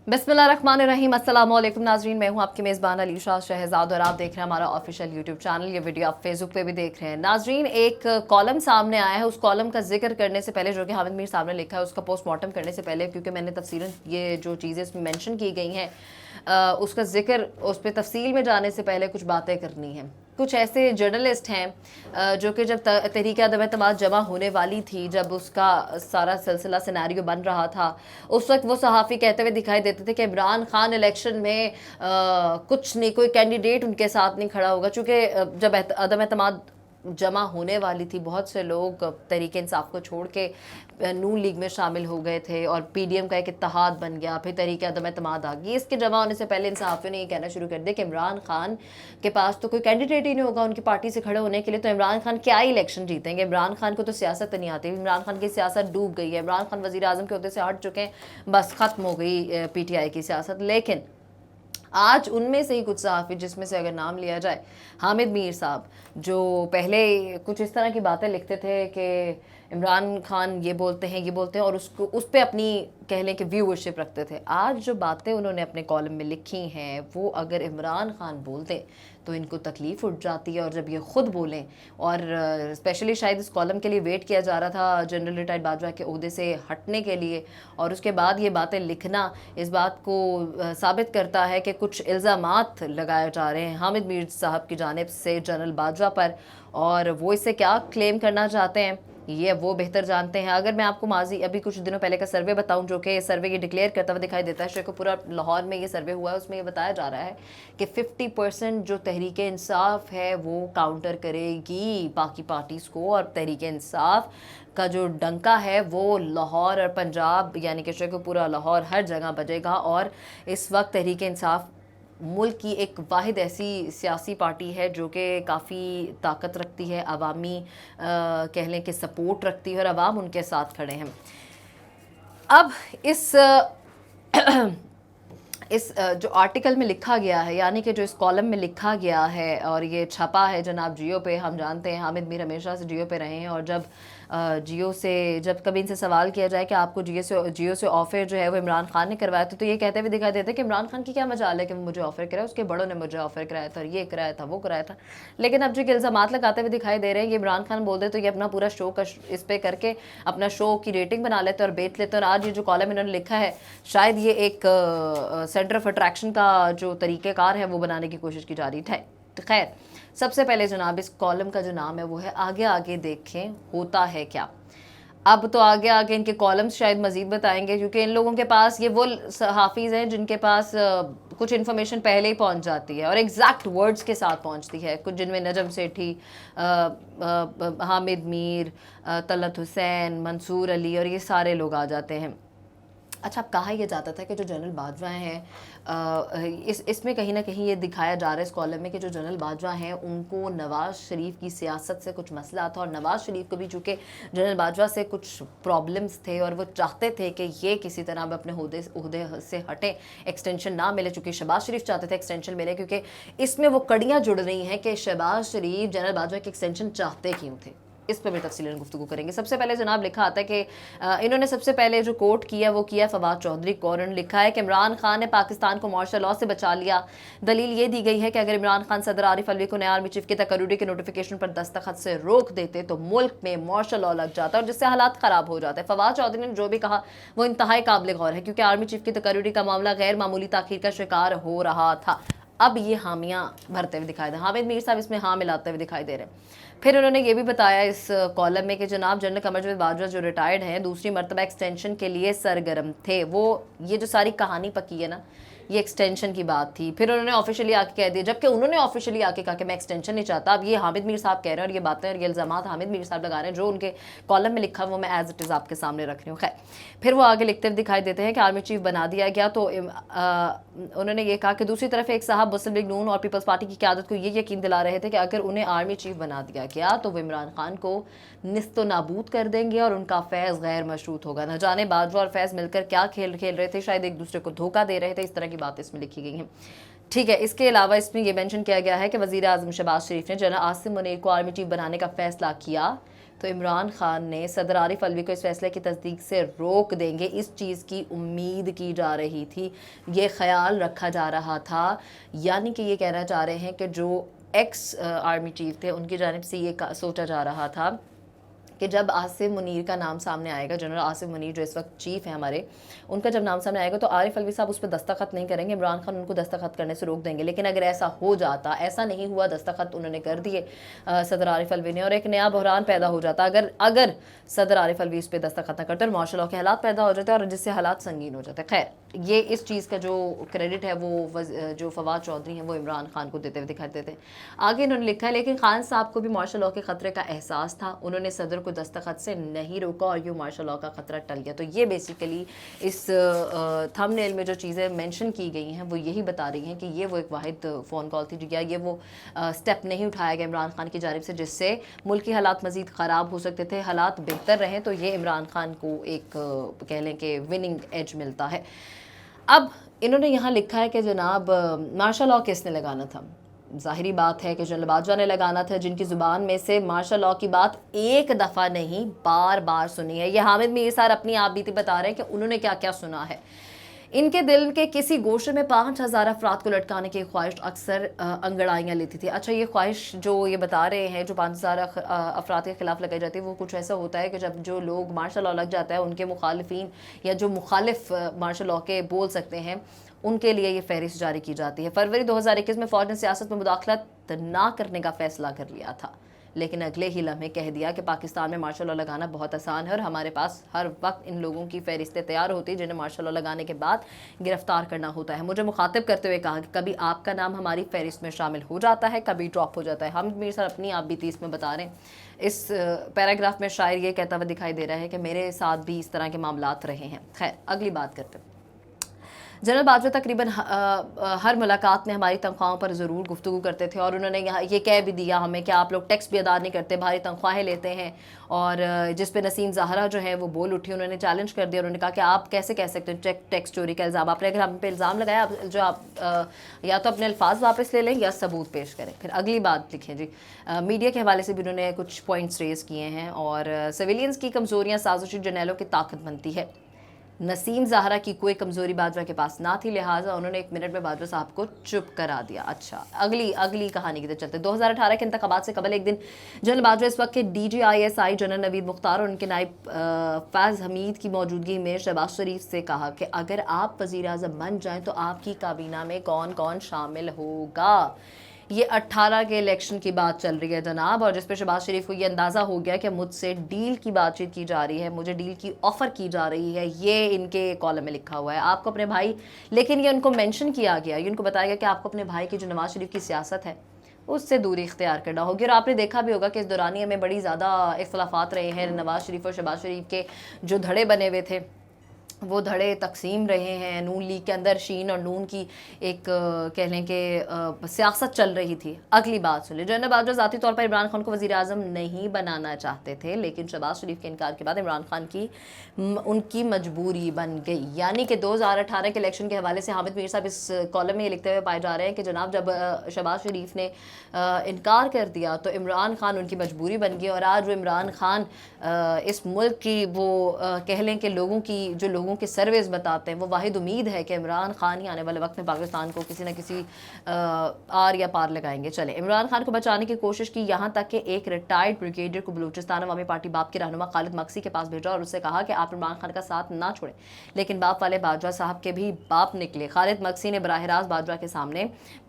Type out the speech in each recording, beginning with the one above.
बिस्मिल्लाहिर्रहमानिर्रहीम, अस्सलाम वालेकुम नाज़रीन। मैं हूं आपकी मेज़बान अलीशा शहजाद और आप देख रहे हैं हमारा ऑफिशियल यूट्यूब चैनल। ये वीडियो आप फेसबुक पे भी देख रहे हैं। नाज़रीन, एक कॉलम सामने आया है। उस कॉलम का जिक्र करने से पहले, जो कि हामिद मीर साहब ने लिखा है, उसका पोस्टमार्टम करने से पहले, क्योंकि मैंने तफसीलन ये जो चीज़ें इसमें मेंशन की गई हैं उसका जिक्र, उस पर तफसील में जाने से पहले कुछ बातें करनी हैं। कुछ ऐसे जर्नलिस्ट हैं जो कि जब तहरीक अदम एतमाद जमा होने वाली थी, जब उसका सारा सिलसिला सिनेरियो बन रहा था, उस वक्त वो सहाफ़ी कहते हुए दिखाई देते थे कि इमरान खान इलेक्शन में कुछ नहीं, कोई कैंडिडेट उनके साथ नहीं खड़ा होगा। चूँकि जब अदम एतमाद जमा होने वाली थी, बहुत से लोग तहरीक इंसाफ को छोड़ के नून लीग में शामिल हो गए थे और पीडीएम का एक इत्तेहाद बन गया, फिर तहरीक अदम एतमाद आ गई। इसके जमा होने से पहले इन सहाफ़ियों ने ये कहना शुरू कर दिया कि इमरान खान के पास तो कोई कैंडिडेट ही नहीं होगा उनकी पार्टी से खड़े होने के लिए, तो इमरान खान क्या ही इलेक्शन जीतेंगे, इमरान खान को तो सियासत नहीं आती, इमरान खान की सियासत डूब गई है, इमरान खान वज़ीर आज़म के ओहदे से हट चुके हैं, बस ख़त्म हो गई पीटीआई की सियासत। लेकिन आज उनमें से ही कुछ सहाफ़ी, जिसमें से अगर नाम लिया जाए हामिद मीर साहब, जो पहले कुछ इस तरह की बातें लिखते थे कि इमरान खान ये बोलते हैं और उसको उस पर अपनी कह लें कि व्यूअरशिप रखते थे। आज जो बातें उन्होंने अपने कॉलम में लिखी हैं, वो अगर इमरान खान बोलते तो इनको तकलीफ़ उठ जाती है, और जब ये ख़ुद बोलें, और स्पेशली शायद इस कॉलम के लिए वेट किया जा रहा था जनरल रिटायर्ड बाजवा के ओहदे से हटने के लिए, और उसके बाद ये बातें लिखना इस बात को साबित करता है कि कुछ इल्ज़ामात लगाए जा रहे हैं हामिद मीर साहब की जानिब से जनरल बाजवा पर, और वो इससे क्या क्लेम करना चाहते हैं ये वो बेहतर जानते हैं। अगर मैं आपको माजी अभी कुछ दिनों पहले का सर्वे बताऊं, जो कि सर्वे ये डिक्लेयर करता हुआ दिखाई देता है, शेखपुरा लाहौर में ये सर्वे हुआ है, उसमें ये बताया जा रहा है कि 50% जो तहरीक इंसाफ है वो काउंटर करेगी बाकी पार्टीज़ को, और तहरीक इंसाफ का जो डंका है वो लाहौर और पंजाब यानी कि शेखपुरा, लाहौर, हर जगह बजेगा। और इस वक्त तहरीक इंसाफ मुल्क की एक वाहिद ऐसी सियासी पार्टी है जो कि काफ़ी ताकत रखती है, अवामी कह लें कि सपोर्ट रखती है, और अवाम उनके साथ खड़े हैं। अब इस जो आर्टिकल में लिखा गया है, यानी कि जो इस कॉलम में लिखा गया है और ये छपा है जनाब जियो पे, हम जानते हैं हामिद मीर हमेशा से जियो पे रहे हैं, और जब जियो से जब कभी इनसे सवाल किया जाए कि आपको जियो से ऑफ़र जो है वो इमरान खान ने करवाया था, तो ये कहते हुए दिखाई देते कि इमरान खान की क्या मजाल है कि वो मुझे ऑफ़र कराया, उसके बड़ों ने मुझे ऑफ़र कराया था, ये कराया था, वो कराया था। लेकिन अब जो इल्ज़ामात लगाते हुए दिखाई दे रहे हैं, ये इमरान खान बोल दे तो ये अपना पूरा शो का इस पे करके अपना शो की रेटिंग बना लेते हैं और बेच लेते हैं। और आज ये जो कॉलम इन्होंने लिखा है, शायद ये एक सेंटर ऑफ अट्रैक्शन का जो तरीक़ेकार है वो बनाने की कोशिश की जा रही है। खैर, सबसे पहले जनाब इस कॉलम का जो नाम है वो है आगे आगे देखें होता है क्या। अब तो आगे आगे इनके कॉलम्स शायद मज़ीद बताएंगे, क्योंकि इन लोगों के पास ये वो हाफिज़ हैं जिनके पास कुछ इन्फॉर्मेशन पहले ही पहुंच जाती है और एग्जैक्ट वर्ड्स के साथ पहुंचती है। कुछ जिनमें नजम सेठी, हामिद मीर, तलत हुसैन, मंसूर अली और ये सारे लोग आ जाते हैं। अच्छा, अब कहा यह जाता था कि जो जनरल बाजवा हैं, इसमें कहीं ना कहीं ये दिखाया जा रहा है इस कॉलम में कि जो जनरल बाजवा हैं उनको नवाज़ शरीफ की सियासत से कुछ मसला था, और नवाज़ शरीफ को भी चूँकि जनरल बाजवा से कुछ प्रॉब्लम्स थे और वो चाहते थे कि ये किसी तरह अपने ओहदे से हटें, एक्सटेंशन ना मिले, चूँकि शहबाज शरीफ चाहते थे एक्सटेंशन मिले, क्योंकि इसमें वो कड़ियाँ जुड़ रही हैं कि शहबाज शरीफ जनरल बाजवा की एक्सटेंशन चाहते क्यों थे। इस पर भी तफसीलन गुफ्तगू करेंगे। सबसे पहले जनाब लिखा आता है कि इन्होंने सबसे पहले जो कोट किया वो किया फवाद चौधरी को, और उन्होंने लिखा है कि इमरान खान ने पाकिस्तान को मार्शल लॉ से बचा लिया। दलील ये दी गई है कि अगर इमरान खान सदर आरिफ अलवी को नए आर्मी चीफ की तकर्री के नोटिफिकेशन पर दस्तखत से रोक देते तो मुल्क में मार्शल लॉ लग जाता और जिससे हालात ख़राब हो जाते। फवाद चौधरी ने जो भी कहा वो इंतहाई काबिल गौर है, क्योंकि आर्मी चीफ की तकर्री का मामला गैर मामूली ताखीर का शिकार हो रहा था। अब ये हामियाँ भरते हुए दिखाई दे, हामिद मीर साहब इसमें हाँ मिलाते हुए दिखाई दे रहे हैं। फिर उन्होंने ये भी बताया इस कॉलम में कि जनाब जनरल कमरजावेद बाजवा जो रिटायर्ड हैं, दूसरी मरतबा एक्सटेंशन के लिए सरगर्म थे। वो ये जो सारी कहानी पकी है ना, ये एक्सटेंशन की बात थी। फिर उन्होंने ऑफिशियली आके कह दिया, जबकि उन्होंने ऑफिशियली आके कहा कि मैं एक्सटेंशन नहीं चाहता। अब ये हामिद मीर साहब कह रहे हैं और ये बातें और ये इल्ज़ामात हामिद मीर साहब लगा रहे हैं, जो उनके कॉलम में लिखा वो मैं एज इट इज़ आपके सामने रख रही हूँ। खैर, फिर वो आगे लिखते हुए दिखाई देते हैं कि आर्मी चीफ बना दिया गया, तो उन्होंने ये कहा कि दूसरी तरफ एक साहब मुस्लिम लीग नून और पीपल्स पार्टी की क़यादत को ये यकीन दिला रहे थे कि अगर उन्हें आर्मी चीफ बना दिया गया तो वो इमरान खान को निस्तो नाबूद कर देंगे और उनका फैज़ गैर मशरूत होगा। न जाने बाजवा और फैज़ मिलकर क्या खेल खेल रहे थे, शायद एक दूसरे को धोखा दे रहे थे। इस तरह की बातें इसमें लिखी गई हैं। ठीक है, इसके अलावा इसमें यह मेंशन किया गया है कि वज़ीर आज़म शहबाज शरीफ ने जनरल आसिम मुनीर को आर्मी चीफ बनाने का फैसला किया तो इमरान खान ने सदर आरिफ अलवी को इस फैसले की तस्दीक से रोक देंगे, इस चीज़ की उम्मीद की जा रही थी, ये ख्याल रखा जा रहा था। यानी कि ये कहना चाह रहे हैं कि जो एक्स आर्मी चीफ थे उनकी जानिब से ये सोचा जा रहा था कि जब आसिम मुनीर का नाम सामने आएगा, जनरल आसिम मुनीर जो इस वक्त चीफ है हमारे, उनका जब नाम सामने आएगा तो आरिफ अलवी साहब उस पर दस्तखत नहीं करेंगे, इमरान खान उनको दस्तखत करने से रोक देंगे। लेकिन अगर ऐसा हो जाता, ऐसा नहीं हुआ, दस्तखत उन्होंने कर दिए सदर आरिफ अलवी ने, और एक नया बहरान पैदा हो जाता अगर सदर आरिफ अलवी इस पर दस्तखत न करते और मार्शल लॉ के हालात पैदा हो जाते और जिससे हालात संगीन हो जाते। खैर, ये इस चीज़ का जो क्रेडिट है वो जो फवाद चौधरी हैं वो इमरान खान को देते हुए दिखाई देते हैं। आगे इन्होंने लिखा है, लेकिन खान साहब को भी मार्शल लॉ के खतरे का एहसास था, उन्होंने सदर को दस्तखत से नहीं रोका और यूँ मार्शल लॉ का खतरा टल गया। तो ये बेसिकली इस थंबनेल में जो चीज़ें मेंशन की गई हैं वो यही बता रही हैं कि ये वो एक वाहिद फ़ोन कॉल थी या ये वो स्टेप नहीं उठाया गया इमरान खान की जानिब से जिससे मुल्क की हालात मज़ीद ख़राब हो सकते थे, हालात बेहतर रहें। तो ये इमरान खान को एक कह लें कि विनिंग एज मिलता है। अब इन्होंने यहाँ लिखा है कि जनाब मार्शल लॉ किसने लगाना था? ज़ाहिरी बात है कि जनरल बाजवा ने लगाना था, जिनकी ज़ुबान में से मार्शल लॉ की बात एक दफ़ा नहीं बार बार सुनी है। ये हामिद मीर साहब अपनी आप बीती बता रहे हैं कि उन्होंने क्या क्या सुना है। इनके दिल के किसी गोशे में 5000 अफराद को लटकाने की ख्वाहिश अक्सर अंगड़ाइयाँ लेती थी। अच्छा, ये ख्वाहिश जो ये बता रहे हैं जो 5000 अफराद के खिलाफ लगाई जाती है वो कुछ ऐसा होता है कि जब जो लोग मार्शल लॉ लग जाता है उनके मुखालिफिन या जो मुखालिफ मार्शल लॉ के बोल सकते हैं उनके लिए ये फहरिस्त जारी की जाती है। फरवरी 2021 में फ़ौज ने सियासत में मुदाखलत ना करने का फ़ैसला कर लिया था, लेकिन अगले ही लम्हे कह दिया कि पाकिस्तान में मार्शल लॉ लगाना बहुत आसान है और हमारे पास हर वक्त इन लोगों की फहरिस्तें तैयार होती जिन्हें मार्शल लॉ लगाने के बाद गिरफ्तार करना होता है। मुझे मुखातिब करते हुए कहा कि कभी आपका नाम हमारी फहरिस्त में शामिल हो जाता है, कभी ड्रॉप हो जाता है। हम मीर सर अपनी आप बीती इसमें बता रहे हैं। इस पैराग्राफ में शायर ये कहता हुआ दिखाई दे रहा है कि मेरे साथ भी इस तरह के मामलात रहे हैं। खैर, अगली बात करते हैं। जनरल बाजवा तकरीबन हर मुलाकात में हमारी तनख्वाहों पर ज़रूर गुफ्तगू करते थे और उन्होंने यहाँ ये कह भी दिया हमें कि आप लोग टैक्स भी अदा नहीं करते, भारी तनख्वाहें लेते हैं। और जिस पे नसीम ज़हरा जो है वो बोल उठी, उन्होंने चैलेंज कर दिया, उन्होंने कहा कि आप कैसे कह सकते हैं टैक्स चोरी का इल्ज़ाम, आपने अगर हम पे इल्ज़ाम लगाया जो आप या तो अपने अल्फाज वापस ले लें या सबूत पेश करें। फिर अगली बात लिखें जी, मीडिया के हवाले से भी उन्होंने कुछ पॉइंट्स रेज़ किए हैं और सिविलियंस की कमज़ोरियाँ साजिशी जर्नैलों की ताकत बनती है। नसीम ज़हरा की कोई कमज़ोरी बाजवा के पास ना थी, लिहाजा उन्होंने 1 मिनट में बाजवा साहब को चुप करा दिया। अच्छा, अगली कहानी की तरफ चलते। 2018 के इंतखाबात से कबल एक दिन जनरल बाजवा इस वक्त के DGISI जनरल नवीद मुख्तार और उनके नायब फैज़ हमीद की मौजूदगी में शहबाज शरीफ से कहा कि अगर आप वज़ीर आज़म बन जाएँ तो आपकी काबीना में कौन कौन शामिल होगा। ये 18 के इलेक्शन की बात चल रही है जनाब, और जिस पे शहबाज शरीफ को ये अंदाज़ा हो गया कि मुझसे डील की बातचीत की जा रही है, मुझे डील की ऑफ़र की जा रही है। ये इनके कॉलम में लिखा हुआ है। आपको अपने भाई, लेकिन ये उनको मेंशन किया गया, ये उनको बताया गया कि आपको अपने भाई की जो नवाज शरीफ की सियासत है उससे दूरी इख्तियार करना होगी। और आपने देखा भी होगा कि इस दौरानिए में बड़ी ज़्यादा इख्तलाफात रहे हैं। नवाज शरीफ और शहबाज शरीफ के जो धड़े बने हुए थे वो धड़े तकसीम रहे हैं। नून लीग के अंदर शीन और नून की एक कह लें कि सियासत चल रही थी। अगली बात सुन ली, जनरल बाजवा ज़ाती तौर पर इमरान खान को वज़ीर आज़म नहीं बनाना चाहते थे, लेकिन शहबाज शरीफ के इनकार के बाद इमरान खान की उनकी मजबूरी बन गई। यानी कि 2018 के इलेक्शन के हवाले से हामिद मीर साहब इस कॉलम में ये लिखते हुए पाए जा रहे हैं कि जनाब जब शहबाज शरीफ ने इनकार कर दिया तो इमरान खान उनकी मजबूरी बन गई और आज वो इमरान खान इस मुल्क की वो कह लें कि लोगों की सर्विस बताते हैं। वो वाहिद उम्मीद है कि इमरान खान ही आने वाले वक्त में पाकिस्तान को किसी न किसी आर या पार लगाएंगे। चले, इमरान खान को बचाने की कोशिश की, यहाँ तक कि एक रिटायर्ड ब्रिगेडियर को बलूचिस्तान अवामी पार्टी बाप के रहनुमा खालिद मक्सी के पास भेजा और उससे कहा कि आप इमरान खान का साथ ना छोड़ें। लेकिन बाप वाले बाजवा साहब के भी बाप निकले। खालिद मक्सी ने बराह रास्त बाजवा के सामने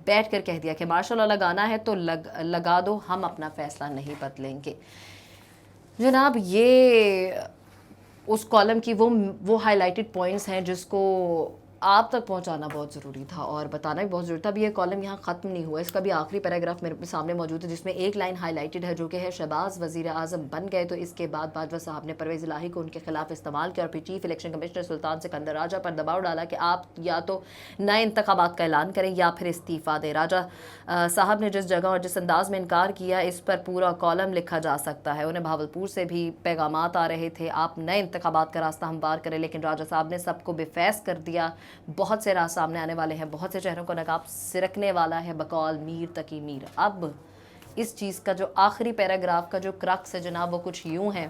बैठ कर कह दिया कि मार्शल लॉ लगाना है तो लगा दो, हम अपना फैसला नहीं बदलेंगे। जनाब, ये उस कॉलम की वो हाईलाइटेड पॉइंट्स हैं जिसको आप तक पहुंचाना बहुत ज़रूरी था और बताना भी बहुत ज़रूरी था। अभी ये कॉलम यहाँ ख़त्म नहीं हुआ, इसका भी आखिरी पैराग्राफ मेरे सामने मौजूद है जिसमें एक लाइन हाईलाइटेड है जो कि है शहबाज वज़ीर आज़म बन गए तो इसके बाद बाजवा साहब ने परवेज़ इलाही को उनके खिलाफ इस्तेमाल किया और फिर चीफ इलेक्शन कमिश्नर सुल्तान सिकंदर राजा पर दबाव डाला कि आप या तो नए इंतखाबात का ऐलान करें या फिर इस्तीफ़ा दें। राजा साहब ने जिस जगह और जिस अंदाज में इनकार किया इस पर पूरा कॉलम लिखा जा सकता है। उन्हें भावलपुर से भी पैगामात आ रहे थे, आप नए इंतखाबात का रास्ता हमवार करें, लेकिन राजा साहब ने सबको बेफैस कर दिया। बहुत से राज सामने आने वाले हैं, बहुत से चेहरों को नकाब सिरकने वाला है बकौल मीर तकी मीर। अब اس چیز کا جو آخری پیراگراف کا جو کرکس ہے جناب وہ کچھ یوں ہے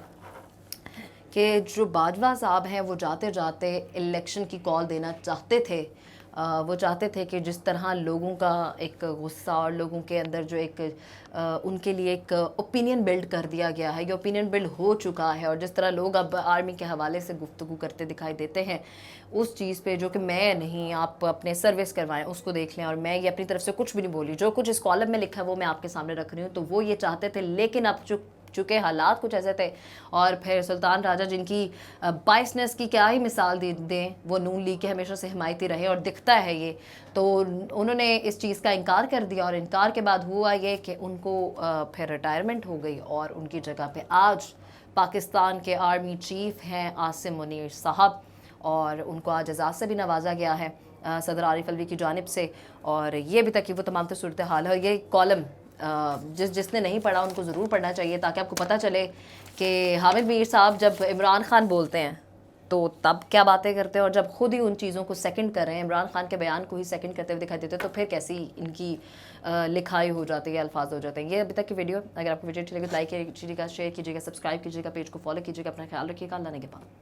کہ جو باجوہ صاحب ہیں وہ جاتے جاتے الیکشن کی کال دینا چاہتے تھے. وہ چاہتے تھے کہ جس طرح لوگوں کا ایک غصہ اور لوگوں کے اندر جو ایک ان کے لیے ایک اوپینین بلڈ کر دیا گیا ہے, یہ اوپینین بلڈ ہو چکا ہے, اور جس طرح لوگ اب آرمی کے حوالے سے گفتگو کرتے دکھائی دیتے ہیں اس چیز پہ, جو کہ میں نہیں, آپ اپنے سروس کروائیں اس کو دیکھ لیں, اور میں یہ اپنی طرف سے کچھ بھی نہیں بولی, جو کچھ اس کالم میں لکھا ہے وہ میں آپ کے سامنے رکھ رہی ہوں. تو وہ یہ چاہتے تھے, لیکن اب چونکہ حالات کچھ ایسے تھے, اور پھر سلطان راجہ جن کی بائسنس کی کیا ہی مثال دیں, وہ نون لیگ کے ہمیشہ سے حمایتی رہے اور دکھتا ہے یہ, تو انہوں نے اس چیز کا انکار کر دیا, اور انکار کے بعد ہوا یہ کہ ان کو پھر ریٹائرمنٹ ہو گئی, اور ان کی جگہ پہ آج پاکستان کے آرمی چیف ہیں عاصم منیر صاحب, اور ان کو آج اعزاز سے بھی نوازا گیا ہے صدر عارف الوی کی جانب سے. اور یہ ابھی تک کی وہ تمام صورتحال ہے, اور یہ کالم جس نے نہیں پڑھا ان کو ضرور پڑھنا چاہیے, تاکہ آپ کو پتہ چلے کہ حامد میر صاحب جب عمران خان بولتے ہیں تو تب کیا باتیں کرتے ہیں, اور جب خود ہی ان چیزوں کو سیکنڈ کر رہے ہیں, عمران خان کے بیان کو ہی سیکنڈ کرتے ہوئے دکھائی دیتے ہیں, تو پھر کیسی ان کی لکھائی ہو جاتی ہے, الفاظ ہو جاتے ہیں. یہ ابھی تک کی ویڈیو, اگر آپ کو ویڈیو اچھی لگے تو لائک کیجیے گا, شیئر کیجیے گا, سبسکرائب کیجیے گا, پیج کو فالو کیجیے گا, اپنا خیال رکھیے گا, اللہ نگہبان.